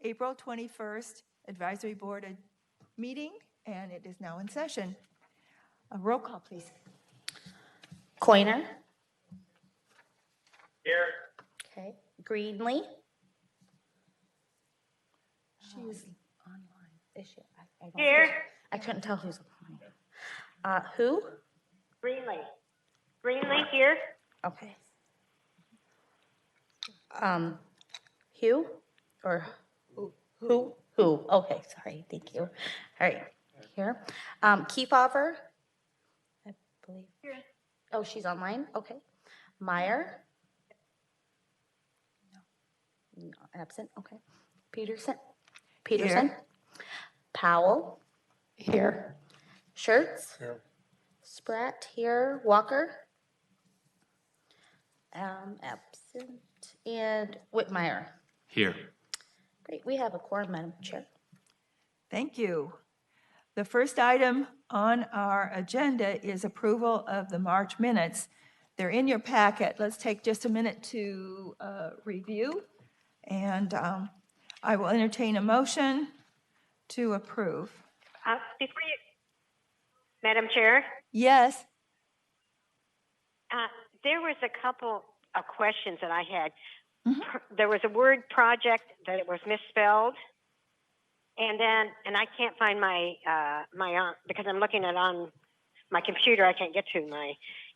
April 21st Advisory Board meeting, and it is now in session. A roll call, please. Coiner. Here. Okay. Greenlee. She is Online. Is she? I don't Here. I couldn't tell who's online. Who? Greenlee. Greenlee here. Okay. Hugh? Or who? Who? Okay, sorry. Thank you. All right. Here. Kefauver. I believe. Here. Oh, she's online? Okay. Meyer? No. Absent? Okay. Peterson? Here. Powell? Here. Schertz? Here. Spratt here. Walker? Absent. And Whitmire? Here. Great. We have a quorum, Madam Chair. Thank you. The first item on our agenda is approval of the March minutes. They're in your packet. Let's take just a minute to review, and I will entertain a motion to approve. Before you, Madam Chair, Yes. there was a couple of questions that I had. There was a word project that it was misspelled, and I can't find my because I'm looking at on my computer. I can't get to my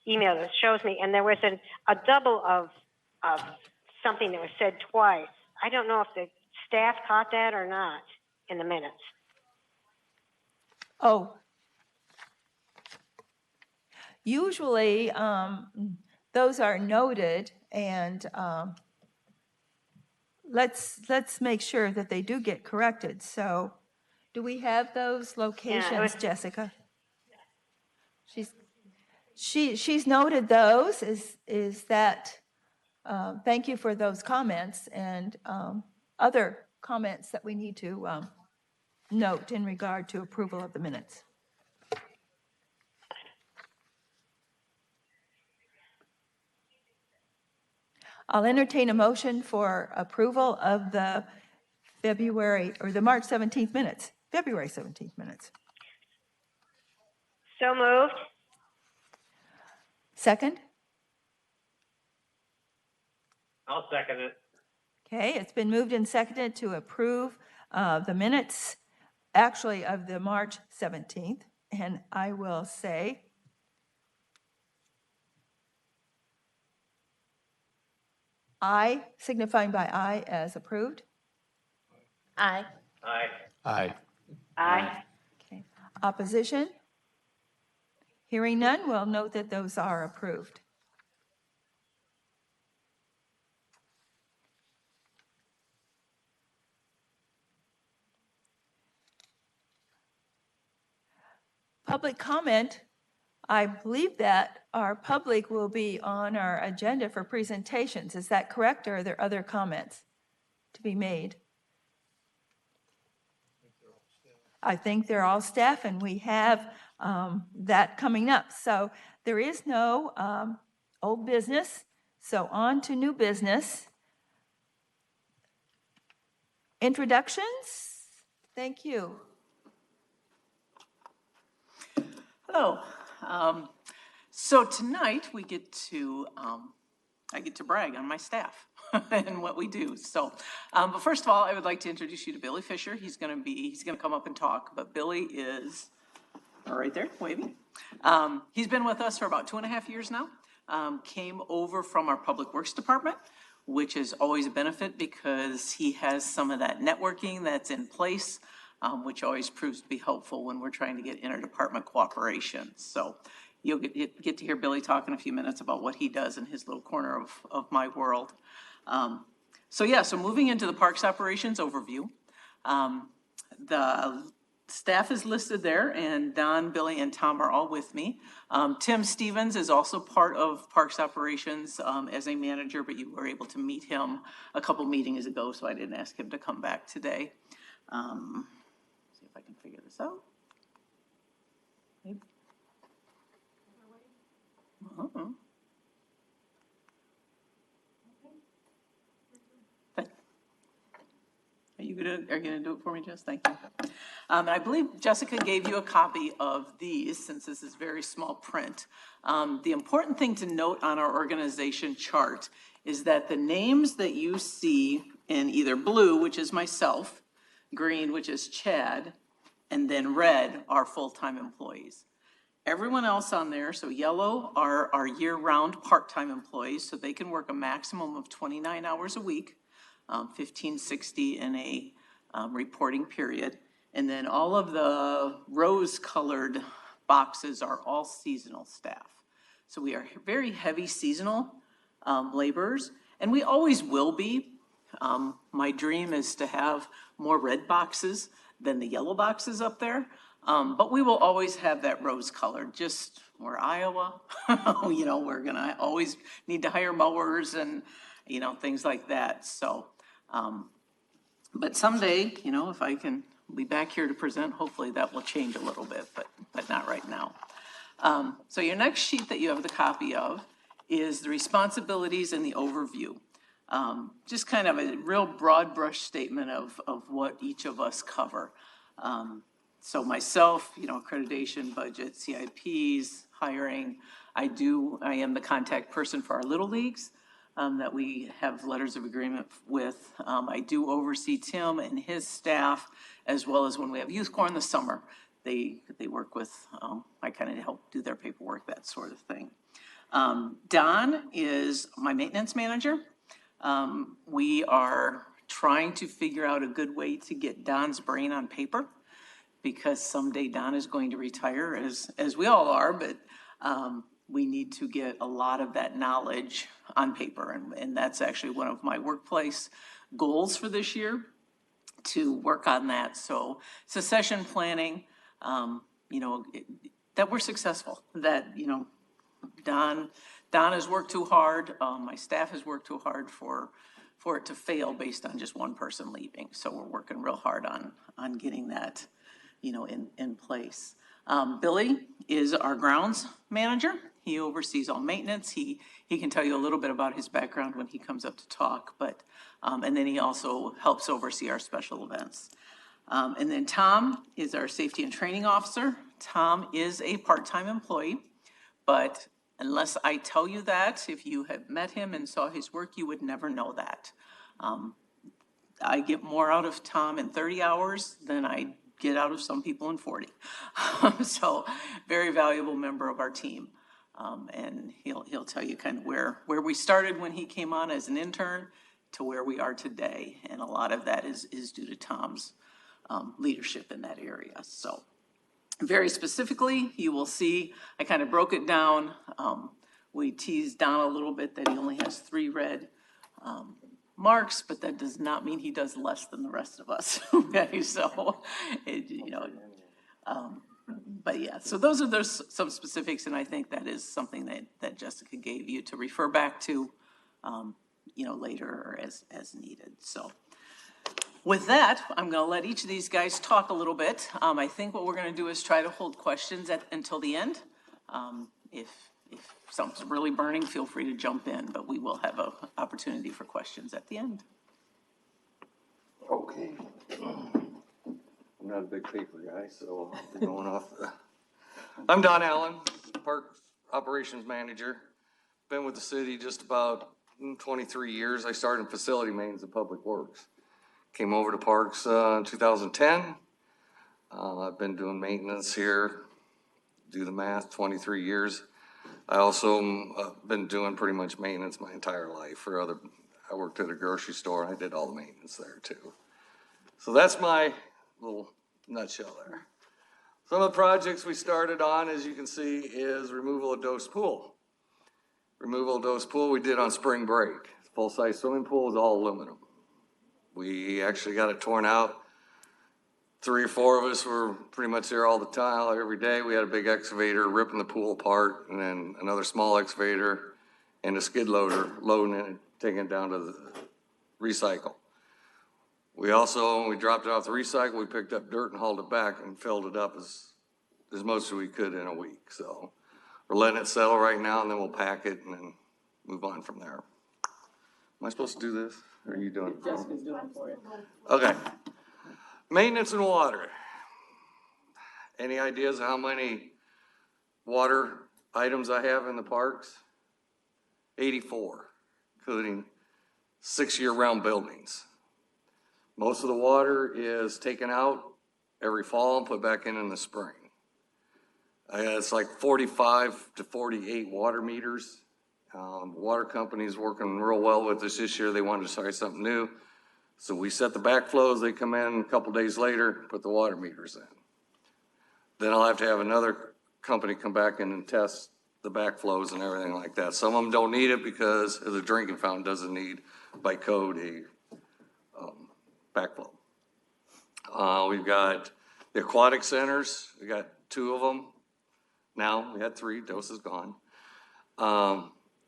email that shows me, and there was a double of something that was said twice. I don't know if the staff caught that or not in the minutes. Oh. Usually, those are noted, and let's make sure that they do get corrected. So, do we have those locations, Jessica? She's noted those. Is that? Thank you for those comments and other comments that we need to note in regard to approval of the minutes. I'll entertain a motion for approval of the March 17th minutes, February 17th minutes. So moved. Second? I'll second it. Okay, it's been moved and seconded to approve the minutes, actually of the March 17th, and I will say aye, signifying by aye as approved. Aye. Aye. Aye. Aye. Okay. Opposition? Hearing none, we'll note that those are approved. Public comment. I believe that our public will be on our agenda for presentations. Is that correct, or are there other comments to be made? I think they're all staff, and we have that coming up. So there is no old business. So on to new business. Introductions? Thank you. Hello. So tonight we get to, I get to brag on my staff and what we do. So, but first of all, I would like to introduce you to Billy Fisher. He's gonna come up and talk, but Billy is right there, waving. He's been with us for about 2.5 years now. Came over from our Public Works Department, which is always a benefit because he has some of that networking that's in place, which always proves to be helpful when we're trying to get interdepartment cooperation. So you'll get to hear Billy talk in a few minutes about what he does in his little corner of my world. So moving into the parks operations overview. The staff is listed there, and Don, Billy, and Tom are all with me. Tim Stevens is also part of Parks Operations as a manager, but you were able to meet him a couple meetings ago, so I didn't ask him to come back today. See if I can figure this out. Maybe. Uh-huh. Are you Are you gonna do it for me, Jess? Thank you. And I believe Jessica gave you a copy of these, since this is very small print. The important thing to note on our organization chart is that the names that you see in either blue, which is myself, green, which is Chad, and then red are full-time employees. Everyone else on there, so yellow are our year-round part-time employees, so they can work a maximum of 29 hours a week, 1560 in a reporting period. And then all of the rose-colored boxes are all seasonal staff. So we are very heavy seasonal laborers, and we always will be. My dream is to have more red boxes than the yellow boxes up there. But we will always have that rose colored, just we're Iowa, you know, we're gonna always need to hire mowers and, you know, things like that, so. But someday, you know, if I can be back here to present, hopefully that will change a little bit, but not right now. So your next sheet that you have the copy of is the responsibilities and the overview. Just kind of a real broad brush statement of what each of us cover. So myself, you know, accreditation, budget, CIPs, hiring. I am the contact person for our little leagues that we have letters of agreement with. I do oversee Tim and his staff, as well as when we have youth corps in the summer. They work with, I kind of help do their paperwork, that sort of thing. Don is my maintenance manager. We are trying to figure out a good way to get Don's brain on paper, because someday Don is going to retire, as we all are, but we need to get a lot of that knowledge on paper, and that's actually one of my workplace goals for this year, to work on that. So succession planning, you know, that we're successful, that, you know, Don has worked too hard, my staff has worked too hard for it to fail based on just one person leaving. So we're working real hard on getting that, you know, in place. Billy is our grounds manager. He oversees all maintenance. He can tell you a little bit about his background when he comes up to talk, but, and then he also helps oversee our special events. And then Tom is our safety and training officer. Tom is a part-time employee, but unless I tell you that, if you have met him and saw his work, you would never know that. I get more out of Tom in 30 hours than I get out of some people in 40. So very valuable member of our team. And he'll tell you kind of where we started when he came on as an intern to where we are today. And a lot of that is due to Tom's leadership in that area. So very specifically, you will see, I kind of broke it down. We teased Don a little bit that he only has 3 red marks, but that does not mean he does less than the rest of us. Okay, so, you know, but yeah, so those are some specifics, and I think that is something that Jessica gave you to refer back to, you know, later or as needed. So with that, I'm going to let each of these guys talk a little bit. I think what we're going to do is try to hold questions until the end. If something's really burning, feel free to jump in, but we will have an opportunity for questions at the end. Okay. I'm not a big paper guy, so I'll be going off. I'm Don Allen, Parks Operations Manager. Been with the city just about 23 years. I started in facility maintenance and public works. Came over to Parks in 2010. I've been doing maintenance here, do the math, 23 years. I also been doing pretty much maintenance my entire life I worked at a grocery store and I did all the maintenance there too. So that's my little nutshell there. Some of the projects we started on, as you can see, is removal of dose pool. Removal of dose pool we did on spring break. Full-size swimming pool is all aluminum. We actually got it torn out. 3 or 4 of us were pretty much there all the time, every day. We had a big excavator ripping the pool apart, and then another small excavator and a skid loader loading it, taking it down to the recycle. We also, when we dropped it off the recycle, we picked up dirt and hauled it back and filled it up as much as we could in a week. So we're letting it settle right now, and then we'll pack it and then move on from there. Am I supposed to do this? Or are you doing it? Jessica's doing it for you. Okay. Maintenance and water. Any ideas how many water items I have in the parks? 84, including 6 year-round buildings. Most of the water is taken out every fall and put back in the spring. It's like 45 to 48 water meters. Water company's working real well with us this year. They wanted to try something new. So we set the backflows, they come in a couple days later, put the water meters in. Then I'll have to have another company come back in and test the backflows and everything like that. Some of them don't need it because the drinking fountain doesn't need, by code, a backflow. We've got the aquatic centers. We got 2 of them. Now, we had 3, Dose is gone.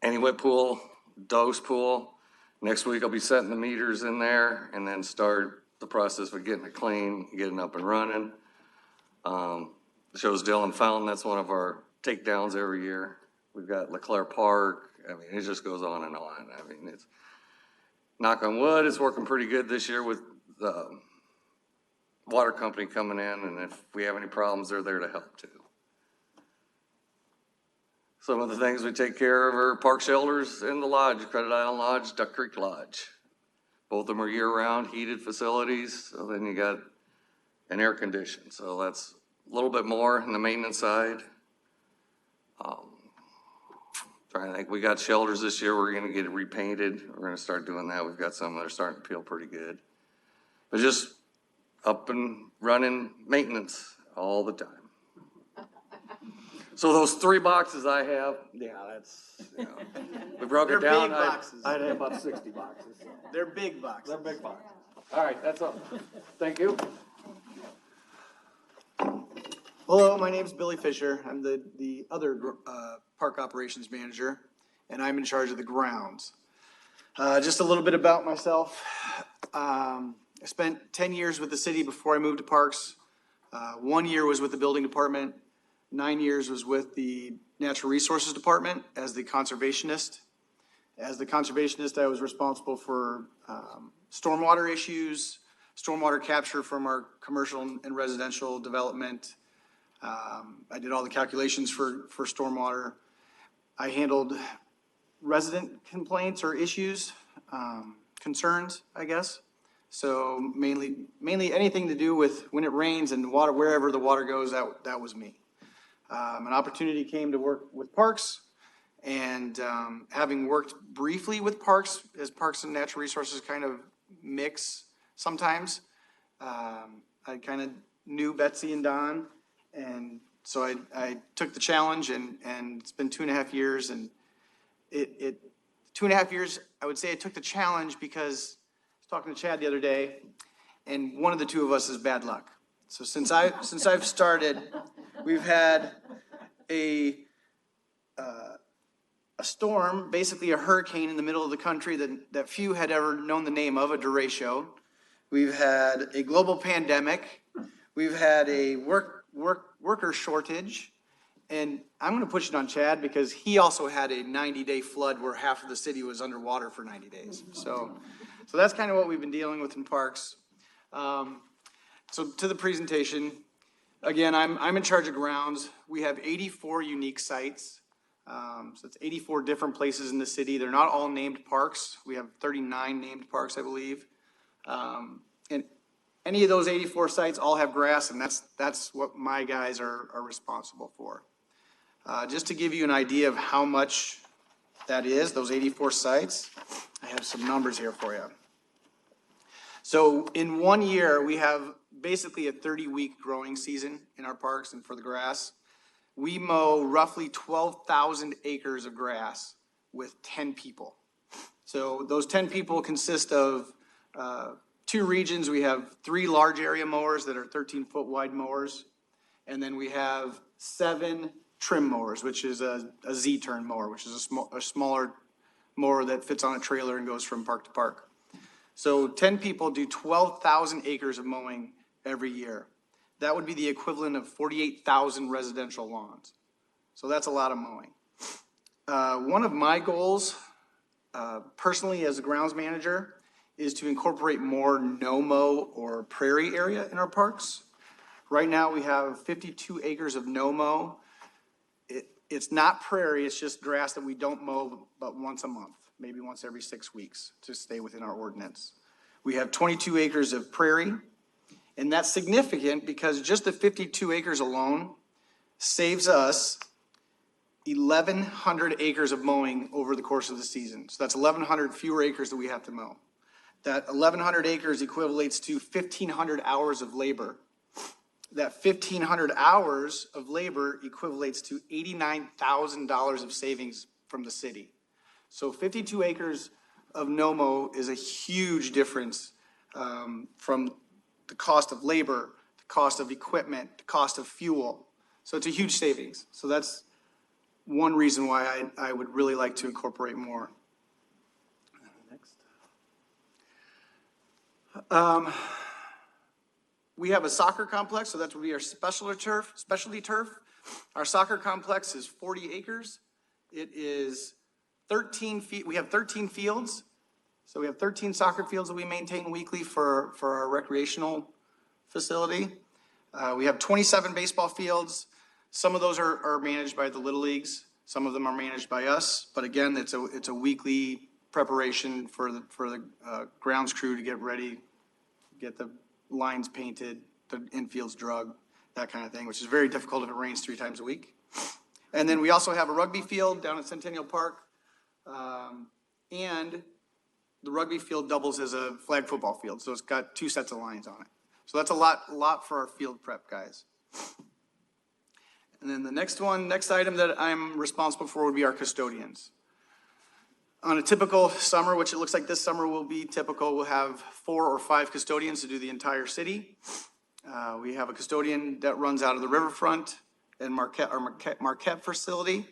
Any wet pool, Dose pool. Next week I'll be setting the meters in there and then start the process of getting it clean, getting up and running. Shows Dillon Fountain, that's one of our takedowns every year. We've got LeClaire Park. I mean, it just goes on and on. I mean, it's, knock on wood, it's working pretty good this year with the water company coming in, and if we have any problems, they're there to help too. Some of the things we take care of are park shelters in the lodge, Credit Island Lodge, Duck Creek Lodge. Both of them are year-round heated facilities, so then you got an air condition. So that's a little bit more in the maintenance side. Trying to think, we got shelters this year, we're gonna get it repainted. We're gonna start doing that. We've got some that are starting to peel pretty good. But just up and running maintenance all the time. So those 3 boxes I have, yeah, that's, you know, we broke it They're down. big boxes. I'd have about 60 boxes. So. They're big boxes. They're big boxes. All right, that's all. Thank you. Hello, my name's Billy Fisher. I'm the other park operations manager, and I'm in charge of the grounds. Just a little bit about myself. I spent 10 years with the city before I moved to parks. 1 year was with the building department. 9 years was with the natural resources department as the conservationist. As the conservationist, I was responsible for stormwater issues, stormwater capture from our commercial and residential development. I did all the calculations for stormwater. I handled resident complaints or issues, concerns, I guess. So mainly anything to do with when it rains and water, wherever the water goes, that was me. An opportunity came to work with parks, and having worked briefly with parks, as parks and natural resources kind of mix sometimes, I kind of knew Betsy and Don, and so I took the challenge, and it's been 2.5 years, and it 2.5 years, I would say I took the challenge because I was talking to Chad the other day, and one of the 2 of us is bad luck. So since I've started, we've had a storm, basically a hurricane in the middle of the country that few had ever known the name of, a derecho. We've had a global pandemic. We've had a worker shortage. And I'm going to push it on Chad because he also had a 90-day flood where half of the city was underwater for 90 days. So that's kind of what we've been dealing with in parks. So to the presentation, again, I'm in charge of grounds. We have 84 unique sites. So it's 84 different places in the city. They're not all named parks. We have 39 named parks, I believe. And any of those 84 sites all have grass, and that's what my guys are responsible for. Just to give you an idea of how much that is, those 84 sites, I have some numbers here for you. So in 1 year, we have basically a 30-week growing season in our parks and for the grass. We mow roughly 12,000 acres of grass with 10 people. So those 10 people consist of 2 regions. We have 3 large area mowers that are 13-foot wide mowers. And then we have 7 trim mowers, which is a Z-turn mower, which is a smaller mower that fits on a trailer and goes from park to park. So 10 people do 12,000 acres of mowing every year. That would be the equivalent of 48,000 residential lawns. So that's a lot of mowing. One of my goals, personally as a grounds manager, is to incorporate more no-mow or prairie area in our parks. Right now, we have 52 acres of no-mow. It's not prairie, it's just grass that we don't mow but once a month, maybe once every 6 weeks to stay within our ordinance. We have 22 acres of prairie, and that's significant because just the 52 acres alone saves us 1,100 acres of mowing over the course of the season. So that's 1,100 fewer acres that we have to mow. That 1,100 acres equates to 1,500 hours of labor. That 1,500 hours of labor equates to $89,000 of savings from the city. So 52 acres of no-mow is a huge difference from the cost of labor, the cost of equipment, the cost of fuel. So it's a huge savings. So that's one reason why I would really like to incorporate more. Next. We have a soccer complex, so that would be our specialty turf. Our soccer complex is 40 acres. It is 13 feet. We have 13 fields. So we have 13 soccer fields that we maintain weekly for our recreational facility. We have 27 baseball fields. Some of those are managed by the Little Leagues. Some of them are managed by us. But again, it's a weekly preparation for the grounds crew to get ready, get the lines painted, the infields drugged, that kind of thing, which is very difficult if it rains 3 times a week. And then we also have a rugby field down at Centennial Park. And the rugby field doubles as a flag football field, so it's got 2 sets of lines on it. So that's a lot for our field prep guys. And then the next item that I'm responsible for would be our custodians. On a typical summer, which it looks like this summer will be typical, we'll have 4 or 5 custodians to do the entire city. We have a custodian that runs out of the Riverfront and Marquette facility.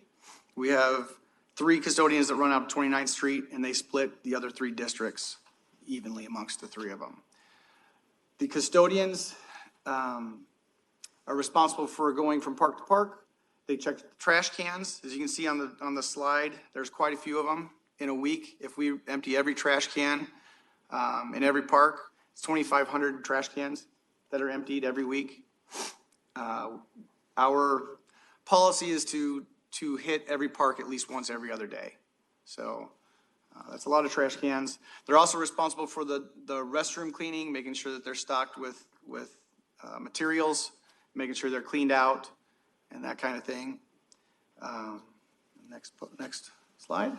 We have 3 custodians that run out of 29th Street, and they split the other 3 districts evenly amongst the 3 of them. The custodians are responsible for going from park to park. They check the trash cans. As you can see on the slide, there's quite a few of them in a week. If we empty every trash can in every park, it's 2,500 trash cans that are emptied every week. Our policy is to hit every park at least once every other day. So that's a lot of trash cans. They're also responsible for the restroom cleaning, making sure that they're stocked with materials, making sure they're cleaned out, and that kind of thing. Next slide.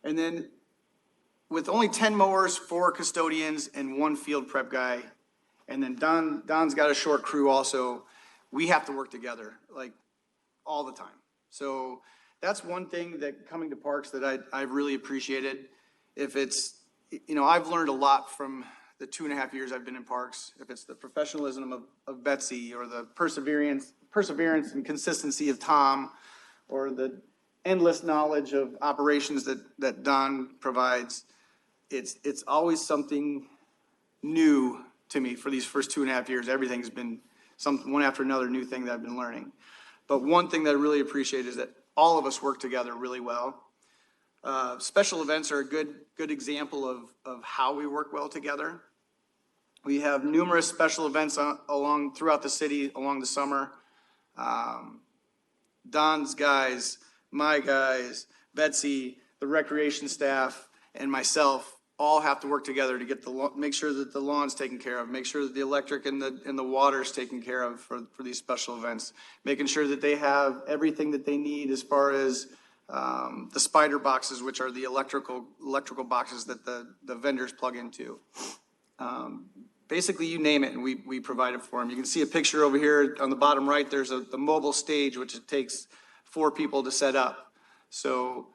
And then with only 10 mowers, 4 custodians, and 1 field prep guy, and then Don's got a short crew also, we have to work together like all the time. So that's one thing that coming to parks that I've really appreciated. If it's, I've learned a lot from the 2.5 years I've been in parks. If it's the professionalism of Betsy, or the perseverance and consistency of Tom, or the endless knowledge of operations that Don provides, it's always something new to me for these first 2.5 years. Everything's been one after another new thing that I've been learning. But one thing that I really appreciate is that all of us work together really well. Special events are a good example of how we work well together. We have numerous special events throughout the city along the summer. Don's guys, my guys, Betsy, the recreation staff, and myself all have to work together to make sure that the lawn's taken care of, make sure that the electric and the water's taken care of for these special events, making sure that they have everything that they need as far as the spider boxes, which are the electrical boxes that the vendors plug into. Basically, you name it, and we provide it for them. You can see a picture over here on the bottom right. There's the mobile stage, which it takes 4 people to set up. So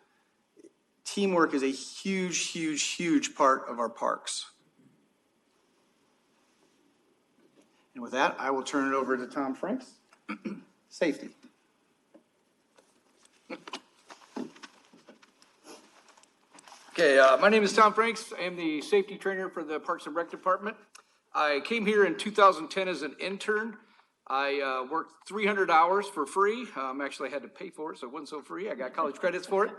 teamwork is a huge, huge, huge part of our parks. And with that, I will turn it over to Tom Franks. Safety. Okay, my name is Tom Franks. I am the safety trainer for the Parks and Rec Department. I came here in 2010 as an intern. I worked 300 hours for free. Actually, I had to pay for it, so it wasn't so free. I got college credits for it.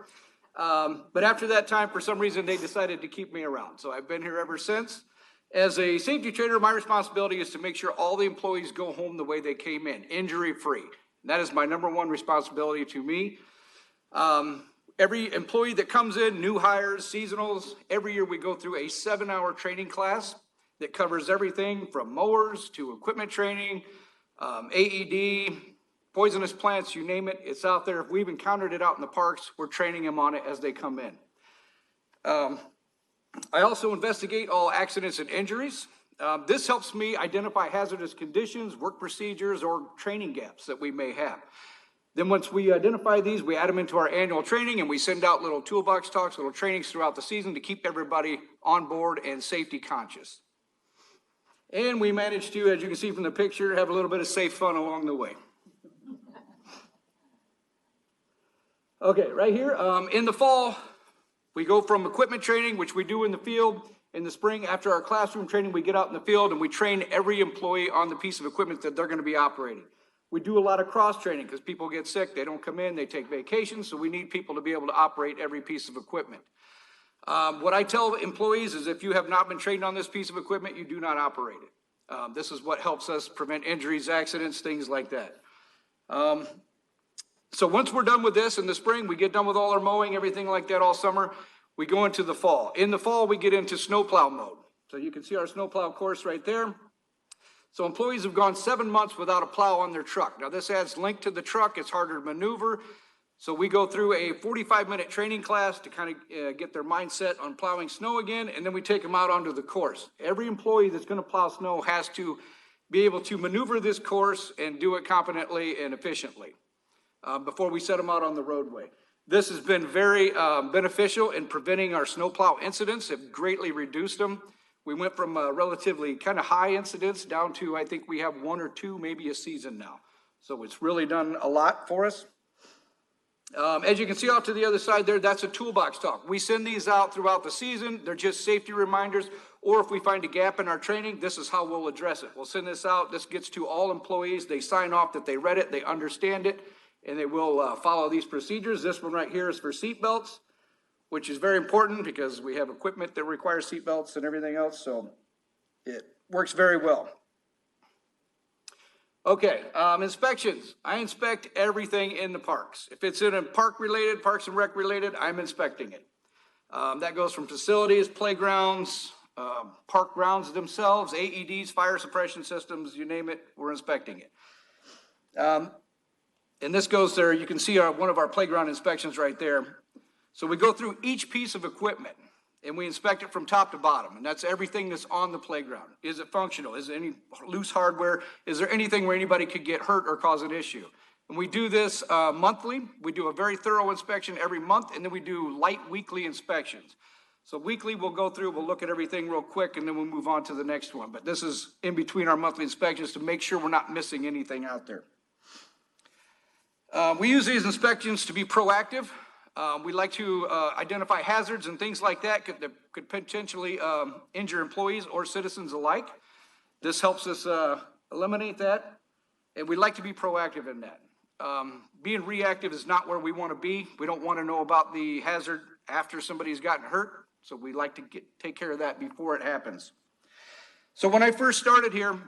But after that time, for some reason, they decided to keep me around. So I've been here ever since. As a safety trainer, my responsibility is to make sure all the employees go home the way they came in, injury-free. That is my number one responsibility to me. Every employee that comes in, new hires, seasonals, every year we go through a 7-hour training class that covers everything from mowers to equipment training, AED, poisonous plants, you name it, it's out there. If we've encountered it out in the parks, we're training them on it as they come in. I also investigate all accidents and injuries. This helps me identify hazardous conditions, work procedures, or training gaps that we may have. Then once we identify these, we add them into our annual training and we send out little toolbox talks, little trainings throughout the season to keep everybody on board and safety conscious. And we manage to, as you can see from the picture, have a little bit of safe fun along the way. Okay, right here, in the fall, we go from equipment training, which we do in the field. In the spring, after our classroom training, we get out in the field and we train every employee on the piece of equipment that they're going to be operating. We do a lot of cross-training because people get sick, they don't come in, they take vacations, so we need people to be able to operate every piece of equipment. What I tell employees is if you have not been trained on this piece of equipment, you do not operate it. This is what helps us prevent injuries, accidents, things like that. So once we're done with this in the spring, we get done with all our mowing, everything like that all summer, we go into the fall. In the fall, we get into snowplow mode. So you can see our snowplow course right there. So employees have gone 7 months without a plow on their truck. Now this adds link to the truck, it's harder to maneuver. So we go through a 45-minute training class to kind of get their mindset on plowing snow again, and then we take them out onto the course. Every employee that's gonna plow snow has to be able to maneuver this course and do it competently and efficiently before we set them out on the roadway. This has been very beneficial in preventing our snowplow incidents, have greatly reduced them. We went from relatively kind of high incidents down to, I think we have 1 or 2, maybe a season now. So it's really done a lot for us. As you can see off to the other side there, that's a toolbox talk. We send these out throughout the season. They're just safety reminders. Or if we find a gap in our training, this is how we'll address it. We'll send this out. This gets to all employees. They sign off that they read it, they understand it, and they will follow these procedures. This one right here is for seat belts, which is very important because we have equipment that requires seat belts and everything else, so it works very well. Okay, inspections. I inspect everything in the parks. If it's in a park related, Parks and Rec related, I'm inspecting it. That goes from facilities, playgrounds, park grounds themselves, AEDs, fire suppression systems, you name it, we're inspecting it. And this goes there, you can see one of our playground inspections right there. So we go through each piece of equipment and we inspect it from top to bottom. And that's everything that's on the playground. Is it functional? Is there any loose hardware? Is there anything where anybody could get hurt or cause an issue? And we do this monthly. We do a very thorough inspection every month, and then we do light weekly inspections. So weekly we'll go through, we'll look at everything real quick, and then we'll move on to the next one. But this is in between our monthly inspections to make sure we're not missing anything out there. We use these inspections to be proactive. We like to identify hazards and things like that that could potentially injure employees or citizens alike. This helps us eliminate that, and we like to be proactive in that. Being reactive is not where we want to be. We don't want to know about the hazard after somebody's gotten hurt, so we like to take care of that before it happens. So when I first started here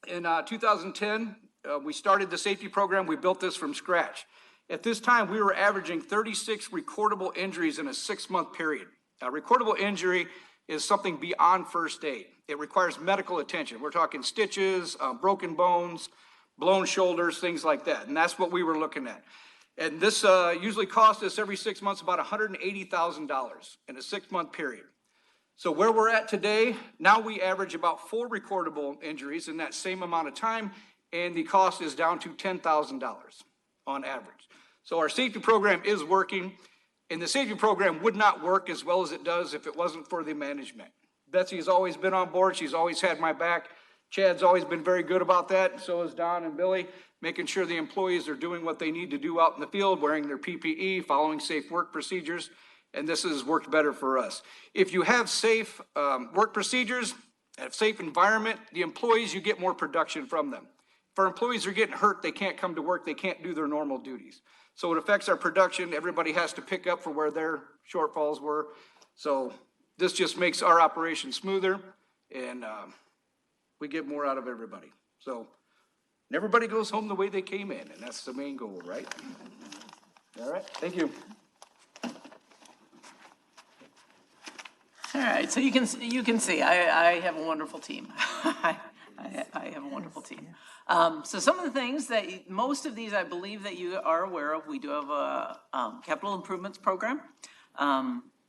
in 2010, we started the safety program. We built this from scratch. At this time, we were averaging 36 recordable injuries in a 6-month period. A recordable injury is something beyond first aid. It requires medical attention. We're talking stitches, broken bones, blown shoulders, things like that. And that's what we were looking at. And this usually cost us every 6 months about $180,000 in a 6-month period. So where we're at today, now we average about 4 recordable injuries in that same amount of time, and the cost is down to $10,000 on average. So our safety program is working, and the safety program would not work as well as it does if it wasn't for the management. Betsy has always been on board. She's always had my back. Chad's always been very good about that, and so is Don and Billy, making sure the employees are doing what they need to do out in the field, wearing their PPE, following safe work procedures, and this has worked better for us. If you have safe work procedures, a safe environment, the employees, you get more production from them. If our employees are getting hurt, they can't come to work, they can't do their normal duties. So it affects our production. Everybody has to pick up for where their shortfalls were. So this just makes our operation smoother, and we get more out of everybody. So and everybody goes home the way they came in, and that's the main goal, right? All right, thank you. All right, so you can see, I have a wonderful team. I have a wonderful team. So some of the things that, most of these I believe that you are aware of, we do have a capital improvements program.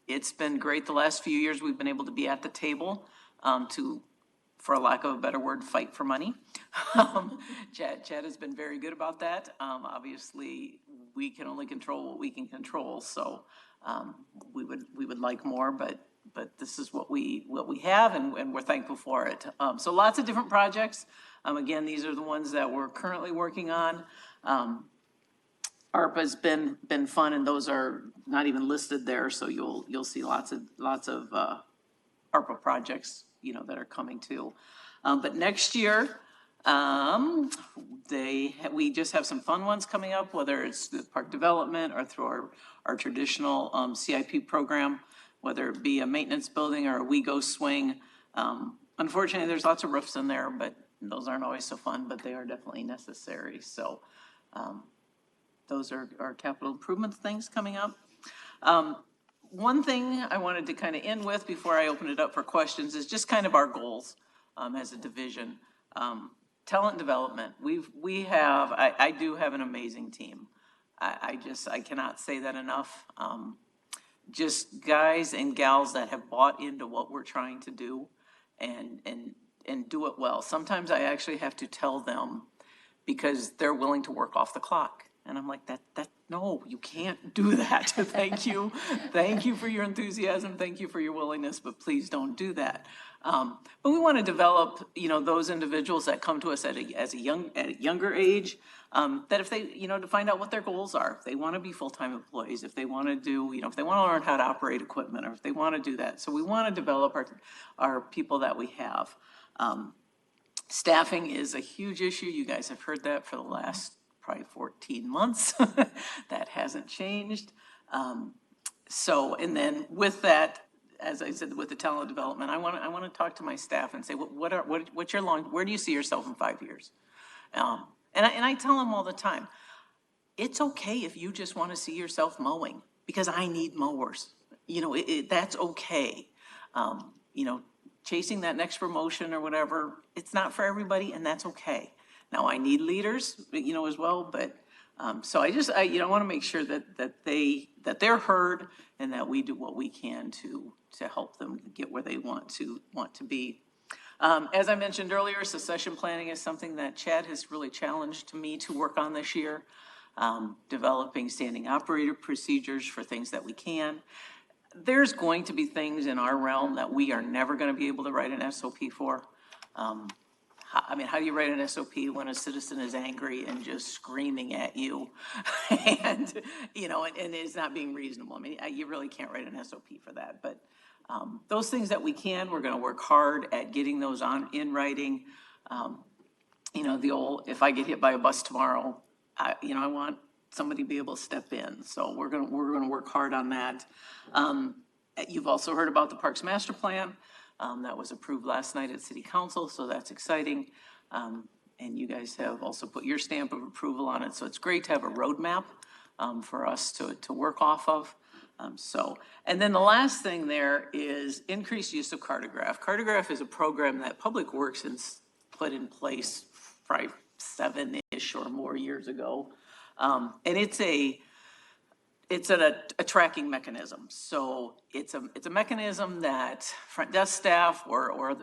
It's been great the last few years. We've been able to be at the table to, for a lack of a better word, fight for money. Chad has been very good about that. Obviously, we can only control what we can control, so we would like more, but this is what we have, and we're thankful for it. So lots of different projects. Again, these are the ones that we're currently working on. ARPA's been fun, and those are not even listed there, so you'll see lots of ARPA projects, that are coming too. But next year, we just have some fun ones coming up, whether it's the park development or through our traditional CIP program, whether it be a maintenance building or a We Go swing. Unfortunately, there's lots of roofs in there, but those aren't always so fun, but they are definitely necessary. So those are our capital improvement things coming up. One thing I wanted to kind of end with before I open it up for questions is just kind of our goals as a division. Talent development. I do have an amazing team. I cannot say that enough. Just guys and gals that have bought into what we're trying to do and do it well. Sometimes I actually have to tell them because they're willing to work off the clock. And I'm like, no, you can't do that. Thank you. Thank you for your enthusiasm. Thank you for your willingness, but please don't do that. But we want to develop, those individuals that come to us at a younger age, that if they, to find out what their goals are, if they want to be full-time employees, if they want to do, if they want to learn how to operate equipment, or if they want to do that. So we want to develop our people that we have. Staffing is a huge issue. You guys have heard that for the last probably 14 months. That hasn't changed. And then with that, as I said, with the talent development, I want to talk to my staff and say, what's your where do you see yourself in 5 years? And I tell them all the time, it's okay if you just want to see yourself mowing, because I need mowers. That's okay. Chasing that next promotion or whatever, it's not for everybody, and that's okay. Now, I need leaders, as well, but, so I want to make sure that they're heard, and that we do what we can to help them get where they want to be. As I mentioned earlier, succession planning is something that Chad has really challenged me to work on this year. Developing standing operator procedures for things that we can. There's going to be things in our realm that we are never going to be able to write an SOP for. How do you write an SOP when a citizen is angry and just screaming at you and is not being reasonable? You really can't write an SOP for that. But those things that we can, we're going to work hard at getting those in writing. The old, if I get hit by a bus tomorrow, I want somebody to be able to step in. So we're going to work hard on that. You've also heard about the Parks Master Plan. That was approved last night at City Council, so that's exciting. And you guys have also put your stamp of approval on it, so it's great to have a roadmap for us to work off of. And then the last thing there is increased use of Cartograph. Cartograph is a program that Public Works has put in place probably 7-ish or more years ago. And it's a tracking mechanism. So it's a mechanism that front desk staff or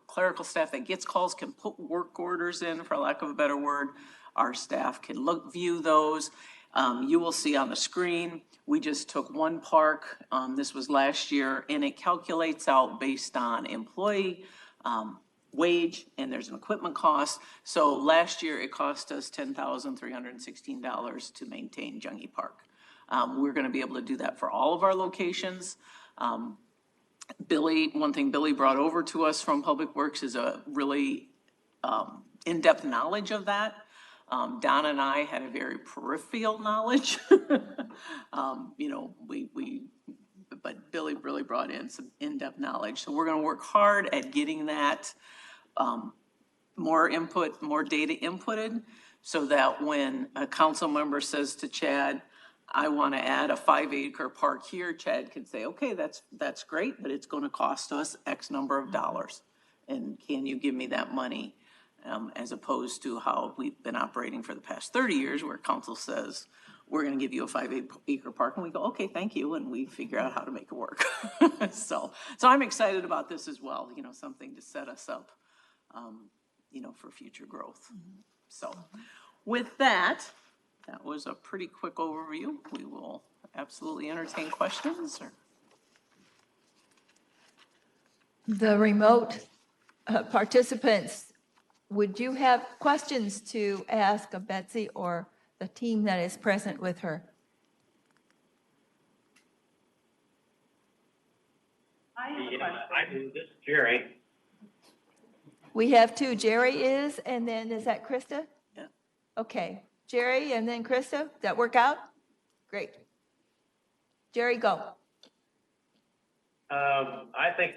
clerical staff that gets calls can put work orders in, for lack of a better word. Our staff can view those. You will see on the screen, we just took one park, this was last year, and it calculates out based on employee wage, and there's an equipment cost. So last year, it cost us $10,316 to maintain Jungie Park. We're going to be able to do that for all of our locations. One thing Billy brought over to us from Public Works is a really in-depth knowledge of that. Donna and I had a very peripheral knowledge. You know, but Billy really brought in some in-depth knowledge. So we're gonna work hard at getting that more input, more data inputted, so that when a council member says to Chad, I want to add a 5-acre park here, Chad can say, okay, that's great, but it's going to cost us X number of dollars. And can you give me that money? As opposed to how we've been operating for the past 30 years, where council says, we're going to give you a 5-acre park, and we go, okay, thank you, and we figure out how to make it work. So I'm excited about this as well, you know, something to set us up, you know, for future growth. So with that was a pretty quick overview. We will absolutely entertain questions. The remote participants, would you have questions to ask of Betsy or the team that is present with her? I have a question. This is Jerry. We have two. Jerry is, and then is that Krista? Yeah. Okay, Jerry and then Krista. Does that work out? Great. Jerry, go. I think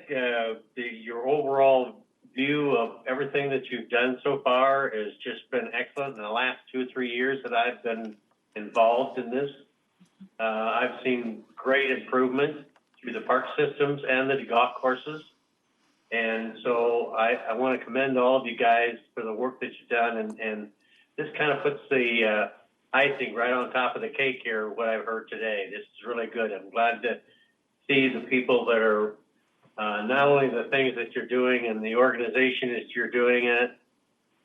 your overall view of everything that you've done so far has just been excellent in the last 2 or 3 years that I've been involved in this. I've seen great improvement through the park systems and the golf courses. And so I want to commend all of you guys for the work that you've done. And this kind of puts the icing right on top of the cake here, what I've heard today. This is really good. I'm glad to see the people that are not only the things that you're doing and the organization that you're doing it,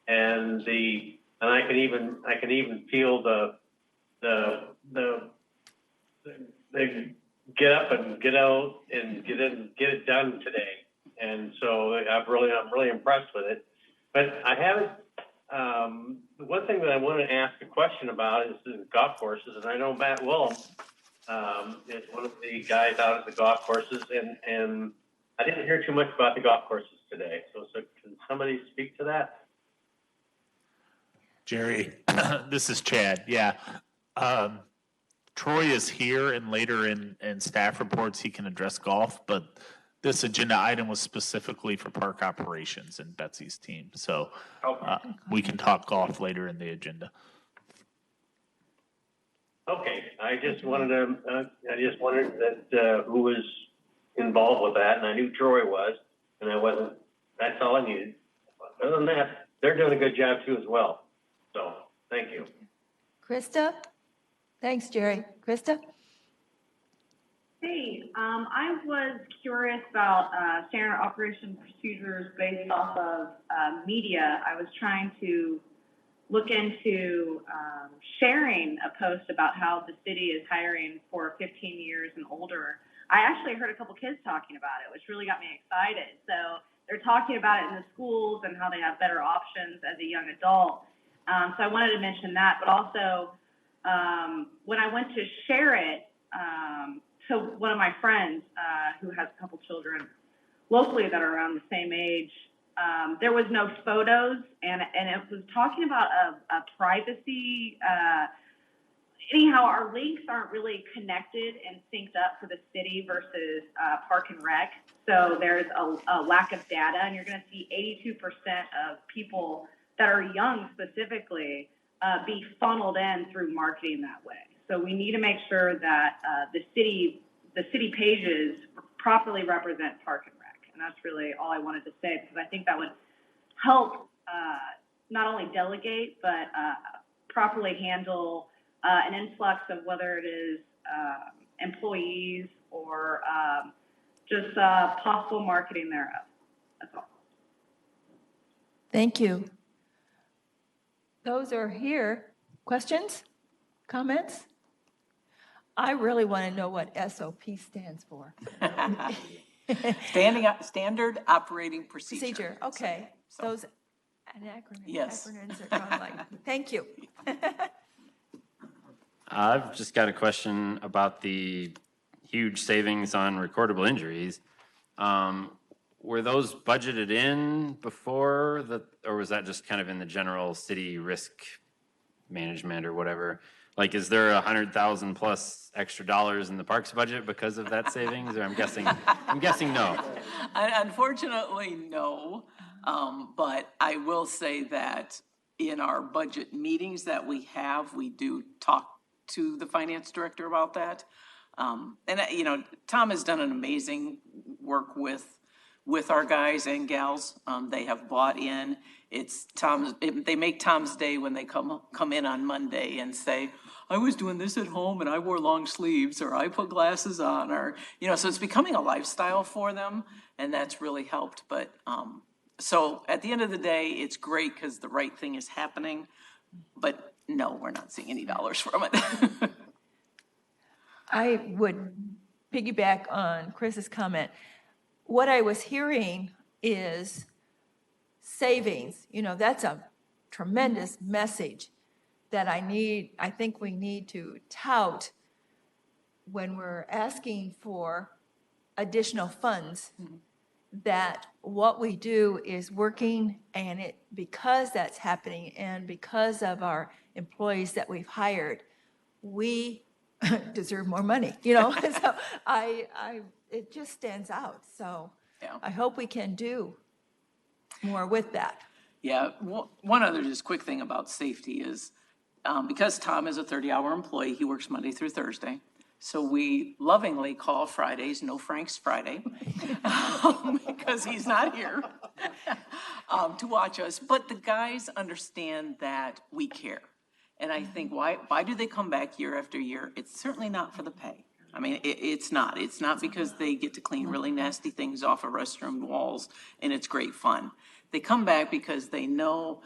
and I can even feel the get up and get out and get it done today. And so I'm really impressed with it. But I haven't. One thing that I want to ask a question about is the golf courses, and I know Matt Willem is one of the guys out at the golf courses, and I didn't hear too much about the golf courses today. So can somebody speak to that? Jerry, this is Chad. Yeah. Troy is here, and later in staff reports he can address golf, but this agenda item was specifically for park operations and Betsy's team. So we can talk golf later in the agenda. Okay, I just wondered that who was involved with that, and I knew Troy was, and I wasn't. That's all I needed. Other than that, they're doing a good job too as well. So thank you. Krista? Thanks, Jerry. Krista? Hey, I was curious about standard operation procedures based off of media. I was trying to look into sharing a post about how the city is hiring for 15 years and older. I actually heard a couple kids talking about it, which really got me excited. So they're talking about it in the schools and how they have better options as a young adult. So I wanted to mention that, but also when I went to share it, so one of my friends who has a couple children locally that are around the same age, there was no photos, and it was talking about a privacy. Anyhow, our links aren't really connected and synced up for the city versus Park and Rec. So there's a lack of data, and you're going to see 82% of people that are young specifically be funneled in through marketing that way. So we need to make sure that the city pages properly represent Park and Rec. And that's really all I wanted to say, because I think that would help not only delegate, but properly handle an influx of whether it is employees or just possible marketing thereof. That's all. Thank you. Those are here. Questions? Comments? I really want to know what SOP stands for. Standard operating procedure. Procedure, okay. So, Those acronyms. Yes. Acronyms are kind of like, thank you. I've just got a question about the huge savings on recordable injuries. Were those budgeted in before or was that just kind of in the general city risk management or whatever. Like, is there 100,000 plus extra dollars in the parks budget because of that savings? Or I'm guessing no. Unfortunately, no. But I will say that in our budget meetings that we do talk to the finance director about that. Tom has done an amazing work with our guys and gals. They have bought in. They make Tom's day when they come in on Monday and say, I was doing this at home and I wore long sleeves, or I put glasses on, or, so it's becoming a lifestyle for them, and that's really helped. But, so at the end of the day, it's great because the right thing is happening, but no, we're not seeing any dollars from it. I would piggyback on Chris's comment. What I was hearing is savings. That's a tremendous message that I think we need to tout when we're asking for additional funds, that what we do is working, and because that's happening and because of our employees that we've hired, we deserve more money, So it just stands out. So Yeah. I hope we can do more with that. Yeah, one other just quick thing about safety is, because Tom is a 30-hour employee, he works Monday through Thursday. So we lovingly call Fridays No Frank's Friday, because he's not here to watch us. But the guys understand that we care. And I think, why do they come back year after year? It's certainly not for the pay. I mean, it's not. It's not because they get to clean really nasty things off of restroom walls and it's great fun. They come back because they know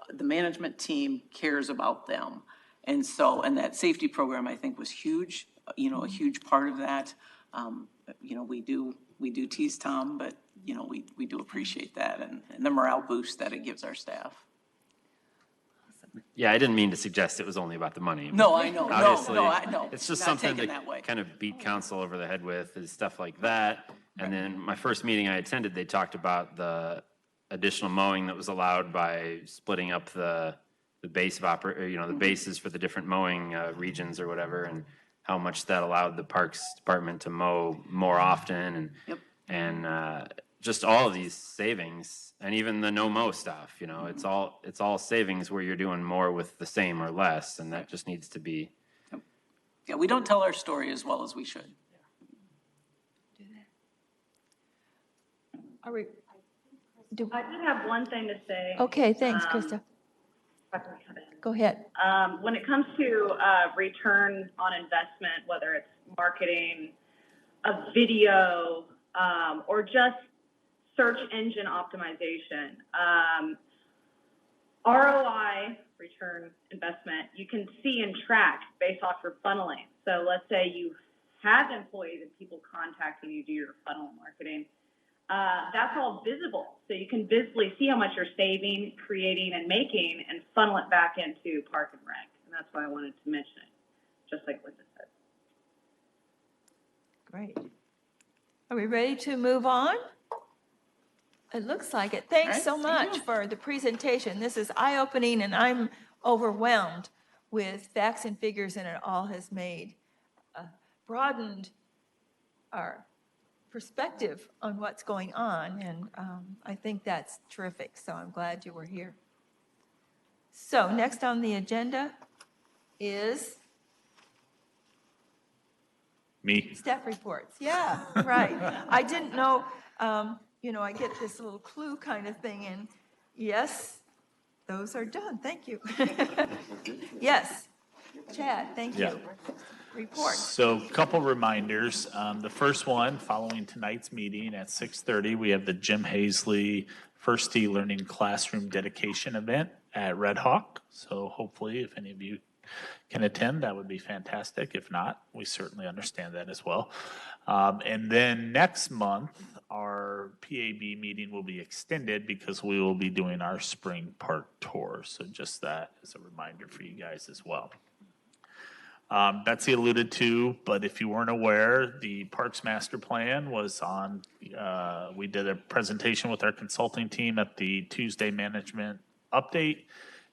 the management team cares about them. And that safety program, I think, was huge, a huge part of that. We do tease Tom, but, we do appreciate that and the morale boost that it gives our staff. Yeah, I didn't mean to suggest it was only about the money. No, I know. Obviously, No, it's just not something taken to that way. kind of beat council over the head with, is stuff like that. And then my first meeting I attended, they talked about the additional mowing that was allowed by splitting up the base of the bases for the different mowing regions or whatever, and how much that allowed the Parks Department to mow more often, and just all of these savings, and even the no mow stuff. It's all savings where you're doing more with the same or less, and that just needs to be. Yeah, we don't tell our story as well as we should. Are we? I did have one thing to say. Okay, thanks, Krista. Go ahead. When it comes to return on investment, whether it's marketing, a video, or just search engine optimization, ROI, return investment, you can see and track based off your funneling. So let's say you have employees and people contacting you to do your funnel marketing. That's all visible. So you can visibly see how much you're saving, creating, and making, and funnel it back into Park and Rec. And that's why I wanted to mention it, just like Linda said. Great. Are we ready to move on? It looks like it. Thanks so much for the presentation. This is eye-opening, and I'm overwhelmed with facts and figures, and it all has broadened our perspective on what's going on, and I think that's terrific, so I'm glad you were here. So next on the agenda is Me. staff reports. Yeah, right. I didn't know, I get this little clue kind of thing, and yes, those are done. Thank you. Yes, Chad, thank you. Report. So a couple reminders. The first one, following tonight's meeting at 6:30, we have the Jim Hazley First E-Learning Classroom Dedication event at Red Hawk. So hopefully, if any of you can attend, that would be fantastic. If not, we certainly understand that as well. And then next month, our PAB meeting will be extended because we will be doing our spring park tour. So just that as a reminder for you guys as well. Betsy alluded to, but if you weren't aware, the Parks Master Plan was on, we did a presentation with our consulting team at the Tuesday management update.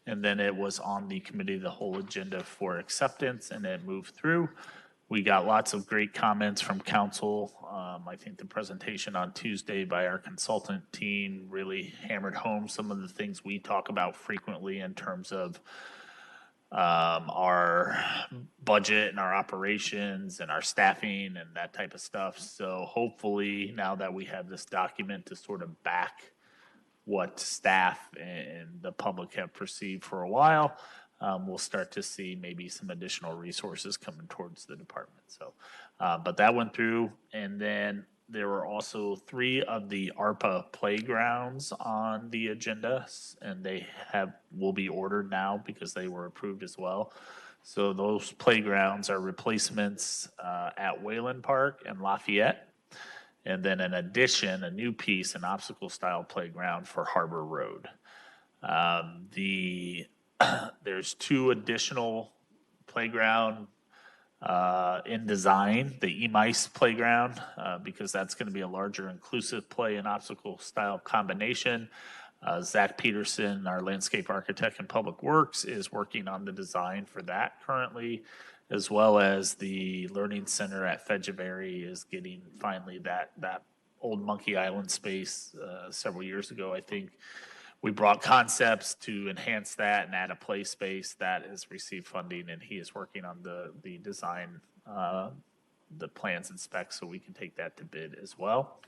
and then it was on the committee of the whole agenda for acceptance, and it moved through. We got lots of great comments from council. I think the presentation on Tuesday by our consultant team really hammered home some of the things we talk about frequently in terms of our budget and our operations and our staffing and that type of stuff. So hopefully now that we have this document to sort of back what staff and the public have perceived for a while, we'll start to see maybe some additional resources coming towards the department. So, but that went through, and then there were also 3 of the ARPA playgrounds on the agenda, and will be ordered now because they were approved as well. So those playgrounds are replacements at Wayland Park and Lafayette. And then in addition, a new piece, an obstacle style playground for Harbor Road. There's 2 additional playground in design, the EMICE playground, because that's going to be a larger inclusive play and obstacle style combination. Zach Peterson, our landscape architect in Public Works, is working on the design for that currently, as well as the Learning Center at Fedgeberry is getting finally that old Monkey Island space several years ago, I think. We brought concepts to enhance that and add a play space that has received funding, and he is working on the design, the plans and specs, so we can take that to bid as well.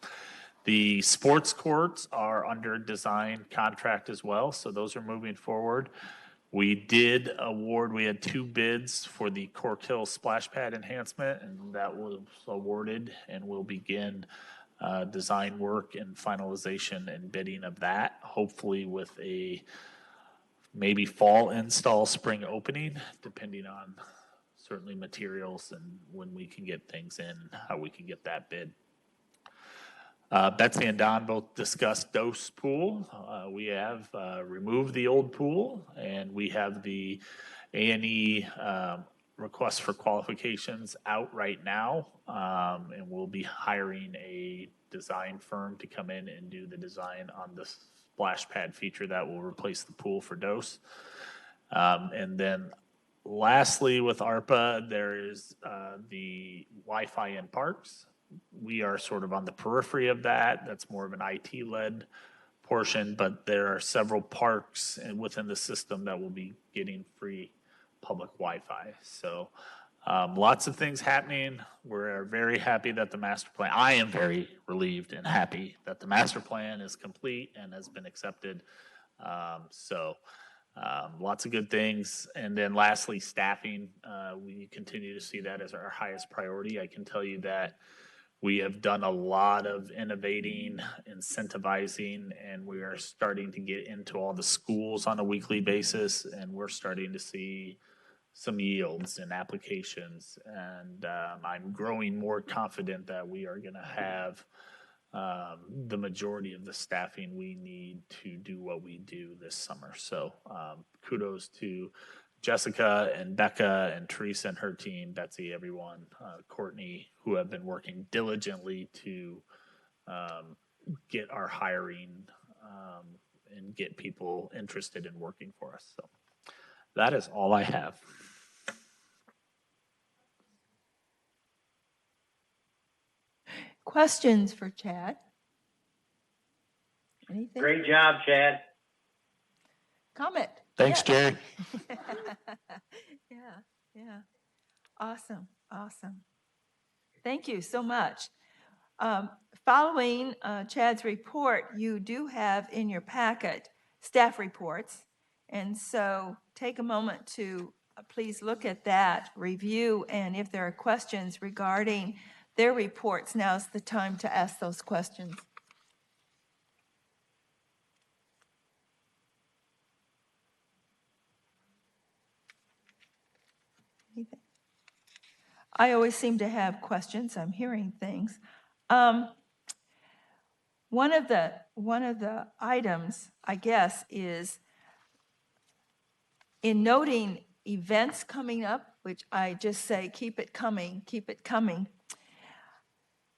The sports courts are under design contract as well, so those are moving forward. We did award, we had 2 bids for the Cork Hill splash pad enhancement, and that was awarded, and we'll begin design work and finalization and bidding of that, hopefully with a maybe fall install, spring opening, depending on certainly materials and when we can get things in, how we can get that bid. Betsy and Don both discussed Dose Pool. We have removed the old pool, and we have the A&E request for qualifications out right now, and we'll be hiring a design firm to come in and do the design on the splash pad feature that will replace the pool for Dose. And then lastly, with ARPA, there is the Wi-Fi in parks. We are sort of on the periphery of that. That's more of an IT-led portion, but there are several parks within the system that will be getting free public Wi-Fi. So lots of things happening. We're very happy that the master plan, I am very relieved and happy that the master plan is complete and has been accepted. Lots of good things. And then lastly, staffing. We continue to see that as our highest priority. I can tell you that we have done a lot of innovating, incentivizing, and we are starting to get into all the schools on a weekly basis, and we're starting to see some yields and applications. And I'm growing more confident that we are going to have the majority of the staffing we need to do what we do this summer. So kudos to Jessica and Becca and Teresa and her team, Betsy, everyone, Courtney, who have been working diligently to get our hiring and get people interested in working for us. So that is all I have. Questions for Chad? Anything? Great job, Chad. Comment? Thanks, Yes. Jerry. Yeah. Awesome. Thank you so much. Following Chad's report, you do have in your packet staff reports. And so take a moment to please look at that, review, and if there are questions regarding their reports, now's the time to ask those questions. Anything? I always seem to have questions. I'm hearing things. One of the items, I guess, is in noting events coming up, which I just say, keep it coming.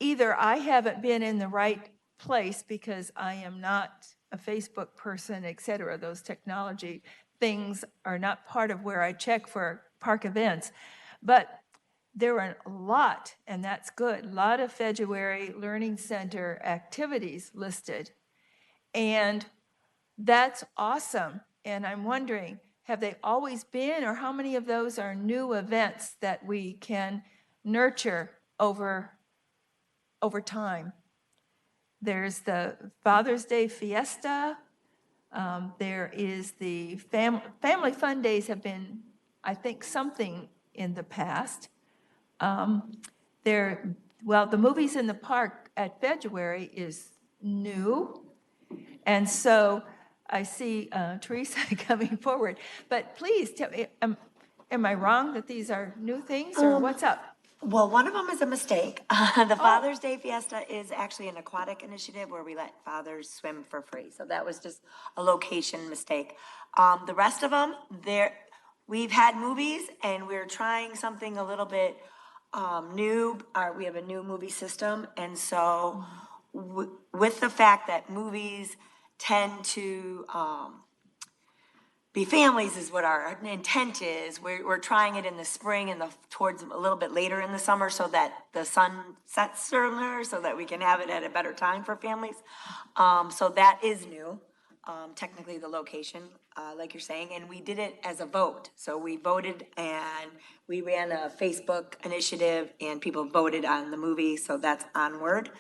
Either I haven't been in the right place because I am not a Facebook person, et cetera, those technology things are not part of where I check for park events. But there were a lot, and that's good, a lot of February Learning Center activities listed. And that's awesome. And I'm wondering, have they always been, or how many of those are new events that we can nurture over time? There's the Father's Day Fiesta. There is the Family Fun Days have been, I think, something in the past. The Movies in the Park at February is new. And so I see Teresa coming forward. But please tell me, am I wrong that these are new things, or what's up? Well, one of them is a mistake. The Father's Day Fiesta is actually an aquatic initiative where we let fathers swim for free. So that was just a location mistake. The rest of them, we've had movies, and we're trying something a little bit new. We have a new movie system. And so with the fact that movies tend to be families is what our intent is. We're trying it in the spring and towards a little bit later in the summer so that the sun sets sooner, so that we can have it at a better time for families. So that is new, technically the location, like you're saying, and we did it as a vote. So we voted and we ran a Facebook initiative and people voted on the movie, so that's onward.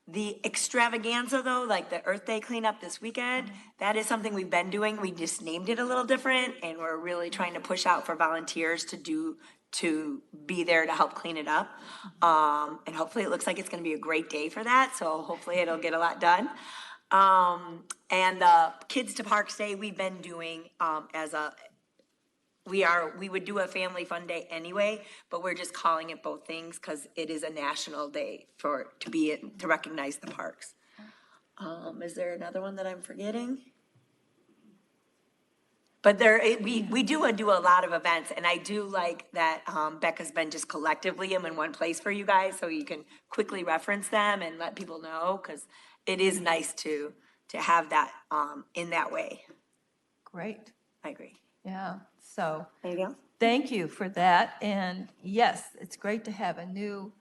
The extravaganza, though, like the Earth Day cleanup this weekend, that is something we've been doing. We just named it a little different, and we're really trying to push out for volunteers to be there to help clean it up. And hopefully it looks like it's going to be a great day for that, so hopefully it'll get a lot done. And the Kids to Parks Day we've been doing we would do a family fun day anyway, but we're just calling it both things because it is a national day to recognize the parks. Is there another one that I'm forgetting? But we do a lot of events, and I do like that Becca's been just collectively them in one place for you guys, so you can quickly reference them and let people know, because it is nice to have that in that way. Great. I agree. Yeah. So Anything else? thank you for that. And yes, it's great to have a new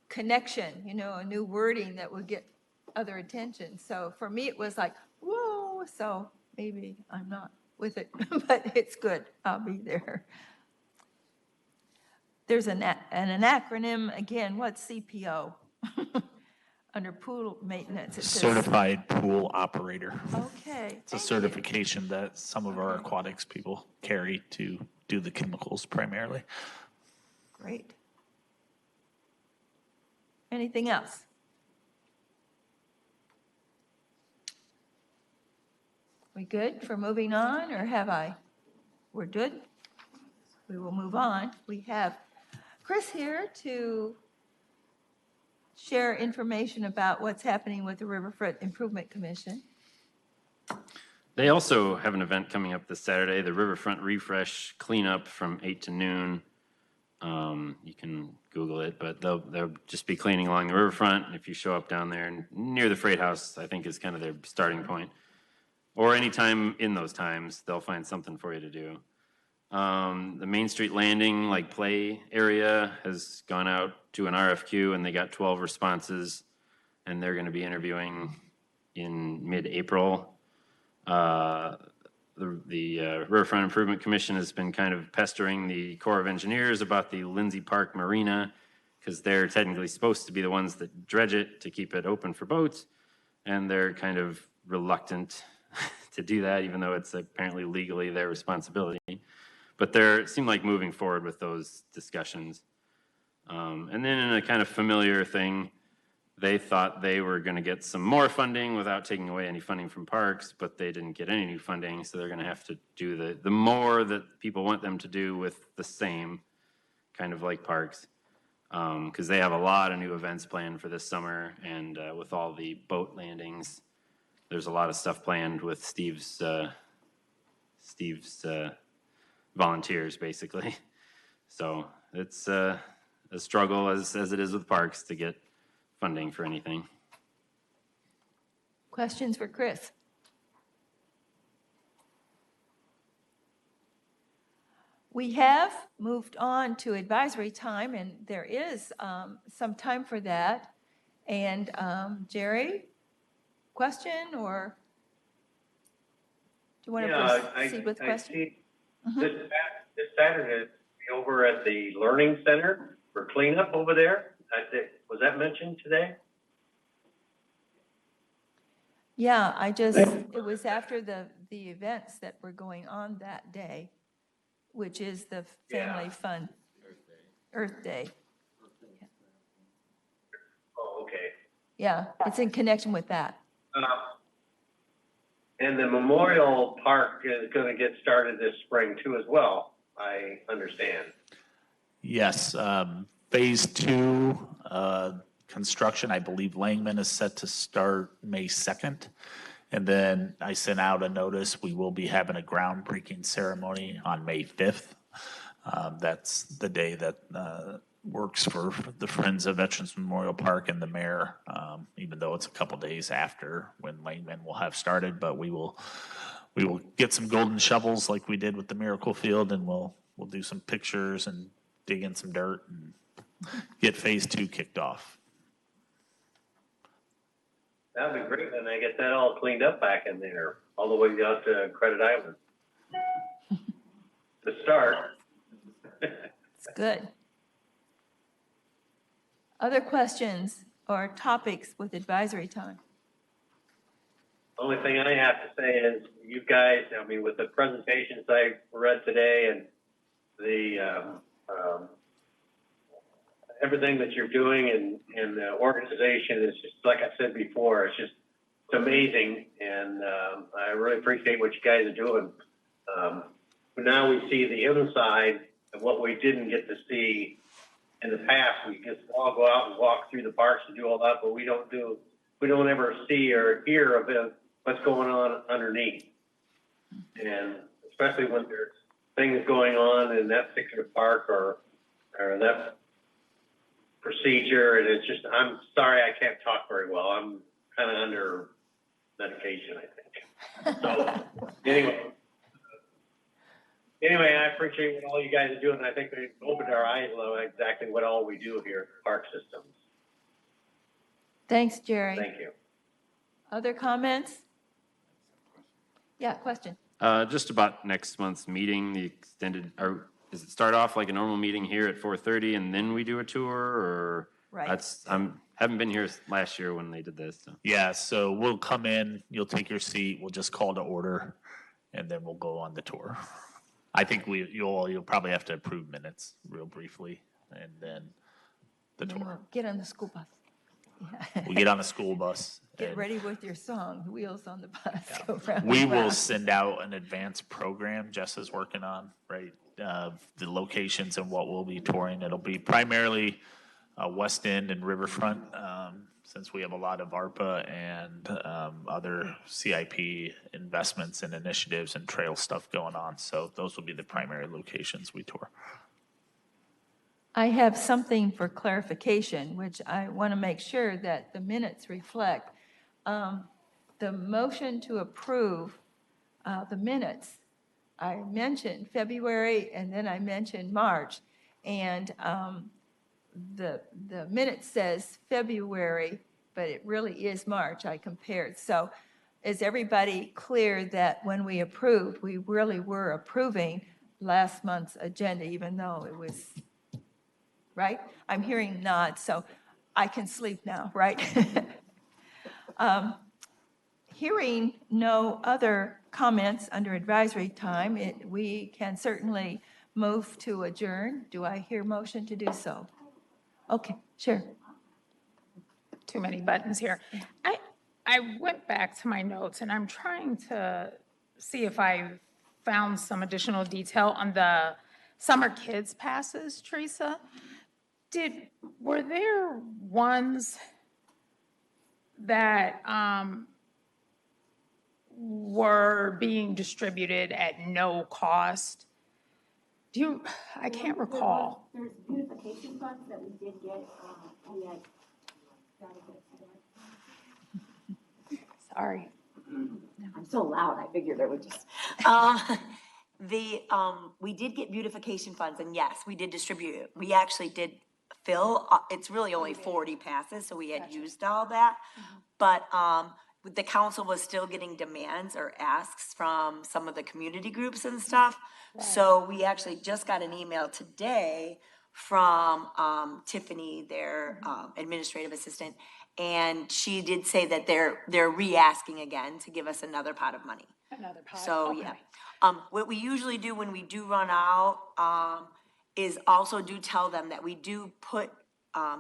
connection, a new wording that will get other attention. So for me, it was like, whoa, so maybe I'm not with it, but it's good. I'll be there. There's an acronym again. What's CPO? Under pool maintenance. It says Certified Pool Operator. Okay. It's a certification that some of our aquatics people carry to do the chemicals primarily. Great. Anything else? We good for moving on, or have I? We're good? We will move on. We have Chris here to share information about what's happening with the Riverfront Improvement Commission. They also have an event coming up this Saturday, the Riverfront Refresh Cleanup from 8 to noon. You can Google it, but they'll just be cleaning along the riverfront. If you show up down there and near the Freight House, I think is kind of their starting point. Or anytime in those times, they'll find something for you to do. The Main Street Landing, play area has gone out to an RFQ, and they got 12 responses, and they're going to be interviewing in mid-April. The Riverfront Improvement Commission has been kind of pestering the Corps of Engineers about the Lindsay Park Marina, because they're technically supposed to be the ones that dredge it to keep it open for boats, and they're kind of reluctant to do that, even though it's apparently legally their responsibility. But they seem like moving forward with those discussions. And then in a kind of familiar thing, they thought they were going to get some more funding without taking away any funding from parks, but they didn't get any new funding, so they're going to have to do the more that people want them to do with the same, kind of like parks, because they have a lot of new events planned for this summer, and with all the boat landings, there's a lot of stuff planned with Steve's volunteers, basically. So it's a struggle, as it is with parks, to get funding for anything. Questions for Chris? We have moved on to advisory time, and there is some time for that. And Jerry, question, or do you want to proceed with the question? See this Saturday, over at the Learning Center for cleanup over there. Was that mentioned today? Yeah, it was after the events that were going on that day, which is the Family Fun Earth Day. Oh, okay. Yeah, it's in connection with that. And the Memorial Park is going to get started this spring too as well, I understand. Yes, phase 2 construction, I believe Langman is set to start May 2nd. And then I sent out a notice, we will be having a groundbreaking ceremony on May 5th. That's the day that works for the Friends of Veterans Memorial Park and the mayor, even though it's a couple days after when Langman will have started. But we will get some golden shovels like we did with the Miracle Field, and we'll do some pictures and dig in some dirt and get phase 2 kicked off. That'd be great, and I get that all cleaned up back in there, all the way out to Credit Island. To start. It's good. Other questions or topics with advisory time? Only thing I have to say is, you guys, I mean, with the presentations I read today and the everything that you're doing and the organization is just, like I said before, it's amazing, and I really appreciate what you guys are doing. But now we see the inside of what we didn't get to see in the past. We just all go out and walk through the parks and do all that, but we don't ever see or hear of what's going on underneath. And especially when there's things going on in that particular park or that procedure, and it's just, I'm sorry I can't talk very well. I'm kind of under medication, I think. So anyway, I appreciate what all you guys are doing. I think they opened our eyes on exactly what all we do here at Park Systems. Thanks, Jerry. Thank you. Other comments? Yeah, question. Just about next month's meeting, the extended, or does it start off like a normal meeting here at 4:30 and then we do a tour, or? Right. Haven't been here last year when they did this. So. Yeah, so we'll come in, you'll take your seat, we'll just call to order, and then we'll go on the tour. I think you'll probably have to approve minutes real briefly, and then the Then tour. we'll get on the school bus. Yeah. We get on a school bus. Get and ready with your song, Wheels on the Bus. Go round we and will round. send out an advanced program Jess is working on, right? The locations and what we'll be touring. It'll be primarily West End and Riverfront, since we have a lot of ARPA and other CIP investments and initiatives and trail stuff going on. So those will be the primary locations we tour. I have something for clarification, which I want to make sure that the minutes reflect. The motion to approve the minutes, I mentioned February and then I mentioned March. And the minute says February, but it really is March. I compared. So is everybody clear that when we approved, we really were approving last month's agenda, even though it was, right? I'm hearing nods, so I can sleep now, right? Hearing no other comments under advisory time, we can certainly move to adjourn. Do I hear motion to do so? Okay, sure. Too many buttons here. I went back to my notes and I'm trying to see if I found some additional detail on the summer kids passes, Teresa. Were there ones that were being distributed at no cost? I can't recall. There's beautification funds that we did get, we had. Sorry. I'm so loud, I figured it would just, We did get beautification funds, and yes, we did distribute it. We actually did fill, it's really only 40 passes, so we had used all that. But, the council was still getting demands or asks from some of the community groups and stuff. So we actually just got an email today from, Tiffany, their, administrative assistant. And she did say that they're re-asking again to give us another pot of money. Another pot, So, okay. yeah. What we usually do when we do run out, is also do tell them that we do put,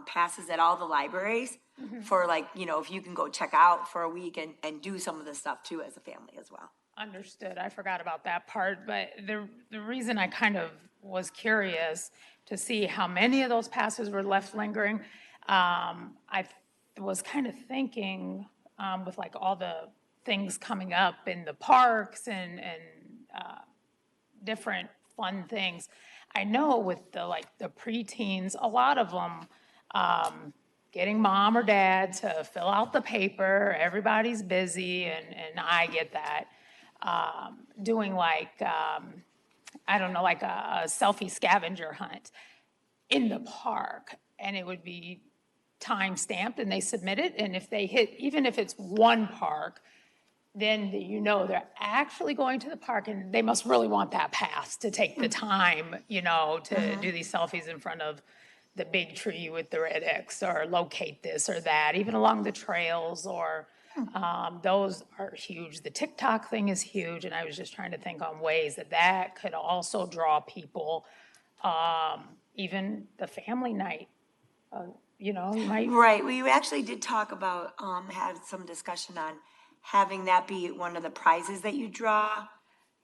passes at all the libraries for like, you know, if you can go check out for a week and do some of the stuff too as a family as well. Understood. I forgot about that part, but the reason I kind of was curious to see how many of those passes were left lingering, I was kind of thinking, with like all the things coming up in the parks and different fun things. I know with the preteens, a lot of them, getting mom or dad to fill out the paper, everybody's busy, and I get that. Doing I don't know, like a selfie scavenger hunt in the park, and it would be time stamped and they submit it, and if they hit, even if it's one park, then you know they're actually going to the park and they must really want that pass to take the time, you know, to do these selfies in front of the big tree with the red X or locate this or that, even along the trails or those are huge. The TikTok thing is huge, and I was just trying to think on ways that could also draw people, even the family night, you know, you might. Right, we actually did talk about, had some discussion on having that be one of the prizes that you draw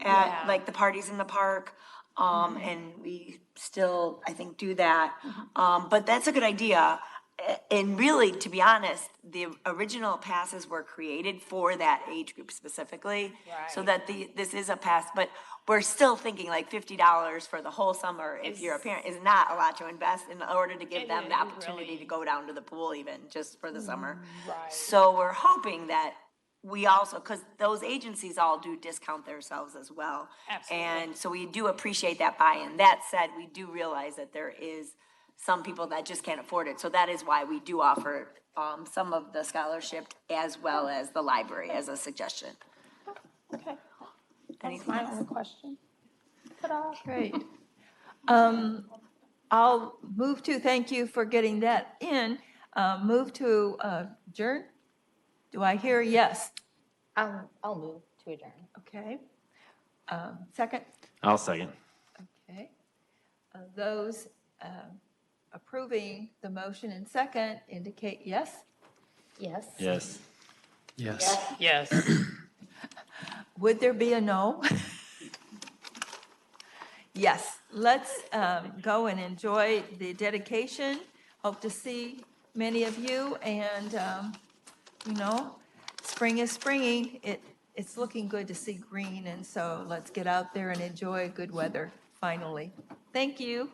Yeah. at, like, the parties in the park. And we still, I think, do that. But that's a good idea. And really, to be honest, the original passes were created for that age group specifically. So that this is a pass, but we're still thinking like $50 for the whole summer if you're a parent is not a lot to invest in order to give them the opportunity to go down to the pool even just for the summer. Right. So we're hoping that we also, because those agencies all do discount themselves as well. Absolutely. And so we do appreciate that buy-in. That said, we do realize that there is some people that just can't afford it. So that is why we do offer some of the scholarship as well as the library as a suggestion. Okay. That's Anything my else? only question. Ta-da. Great. I'll move to, thank you for getting that in, move to adjourn. Do I hear yes? I'll move to adjourn. Okay. Second? I'll second. Okay. Those approving the motion in second indicate yes? Yes. Yes. Yes. Would there be a no? Yes, let's go and enjoy the dedication. Hope to see many of you, and, you know, spring is springing. It's looking good to see green, and so let's get out there and enjoy good weather, finally. Thank you.